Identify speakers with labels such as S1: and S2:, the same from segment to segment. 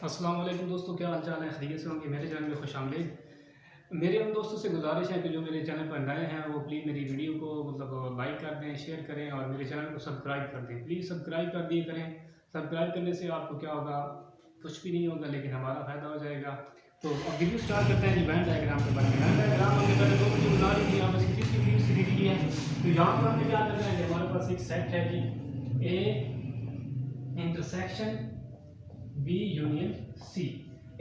S1: अस्सलाम वालेकुम दोस्तों, क्या हाल चाल है? खैरियत से होंगे। मेरे चैनल में खुश आमदीद। मेरे उन दोस्तों से गुजारिश है कि जो मेरे चैनल पर नए हैं वो प्लीज़ मेरी वीडियो को लाइक कर दें, शेयर करें और मेरे चैनल को सब्सक्राइब कर दें। प्लीज़ सब्सक्राइब कर दिए करें। सब्सक्राइब करने से आपको क्या होगा, कुछ भी नहीं होगा लेकिन हमारा फ़ायदा हो जाएगा। तो अब वीडियो स्टार्ट करते हैं जी। वेन डायग्राम के बारे में। वेन डायग्राम हमने पहले दो वीडियो बना ली थी, यहाँ पर तीसरी वीडियो से दी है। तो यहाँ पर हमने क्या करना है, हमारे पास एक सेट है जी, A intersection B union C.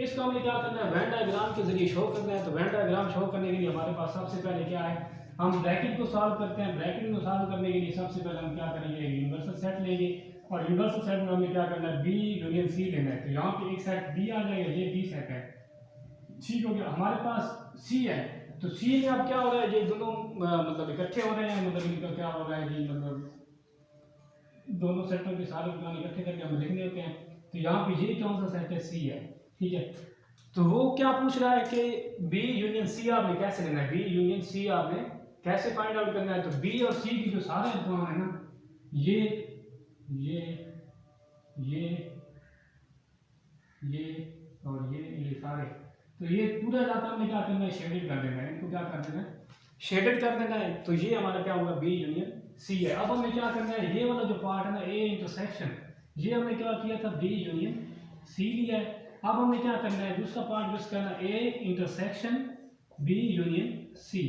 S1: इसको हमने क्या करना है, वेन डायग्राम के जरिए शो करना है। तो वेन डायग्राम शो करने के लिए हमारे पास सबसे पहले क्या है, हम ब्रैकेट को सॉल्व करते हैं। ब्रैकेट को सॉल्व करने के लिए सबसे पहले हम क्या करेंगे, यूनिवर्सल सेट लेंगे और यूनिवर्सल सेट में हमें क्या करना है, बी यूनियन सी लेना है। तो यहाँ पे एक सेट बी आ जाएगा, ये बी सेट है, ठीक हो गया। हमारे पास सी है, तो सी में अब क्या हो रहा है, ये दोनों इकट्ठे हो रहे हैं, इनका क्या हो रहा है जी, दोनों सेटों के सारे प्लान इकट्ठे करके हम लिख लेते हैं। तो यहाँ पे ये कौन सा सेट है, सी है, ठीक है। तो वो क्या पूछ रहा है कि बी यूनियन सी आपने कैसे लेना है, बी यूनियन सी आपने कैसे फाइंड आउट करना है। तो बी और सी की जो सारे इलेक्ट्रॉन है ना, ये ये ये ये और ये सारे, तो ये पूरा जाता हमने क्या करना है, शेडेड कर देना है। इनको क्या कर देना है, शेडेड कर देना है। तो ये हमारा क्या होगा, बी यूनियन सी है। अब हमें क्या करना है, ये वाला जो पार्ट है ना, ए इंटरसेक्शन, ये हमने क्या किया था, बी यूनियन सी लिया है। अब हमें क्या करना है, दूसरा पार्ट यूज करना है, A intersection B union C,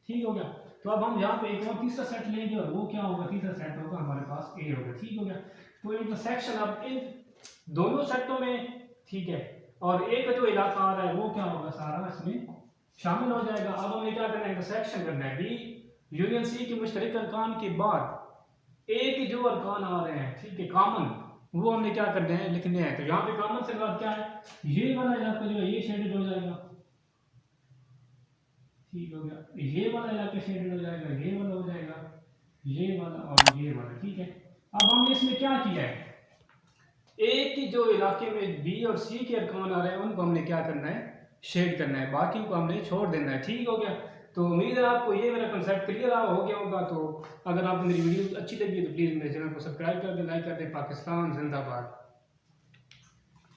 S1: ठीक हो गया। तो अब हम यहाँ पे एक और तीसरा सेट लेंगे और वो क्या होगा, तीसरा सेट होगा हमारे पास ए होगा, ठीक हो गया। तो इंटरसेक्शन अब इन दोनों सेटों में, ठीक है, और ए का जो इलाका आ रहा है वो क्या होगा, सारा इसमें शामिल हो जाएगा। अब हमें क्या करना है, इंटरसेक्शन करना है। बी यूनियन सी के मुश्तरक अरकान के बाद ए के जो अरकान आ रहे हैं, ठीक है, कॉमन, वो हमने क्या करना है, लिखने हैं। तो यहाँ पे कॉमन से बात क्या है, ये वाला इलाका जो है ये शेडेड हो जाएगा, ठीक हो गया। ये वाला इलाका शेडेड हो जाएगा, ये वाला हो जाएगा, ये वाला और ये वाला, ठीक है। अब हमने इसमें क्या किया है, ए के जो इलाके में बी और सी के अरकान आ रहे हैं उनको हमने क्या करना है, शेड करना है, बाकी को हमने छोड़ देना है, ठीक हो गया। तो उम्मीद है आपको ये मेरा कंसेप्ट क्लियर हो गया होगा। तो अगर आपको मेरी वीडियो अच्छी लगी तो प्लीज़ मेरे चैनल को सब्सक्राइब कर दें, लाइक कर दें। पाकिस्तान जिंदाबाद।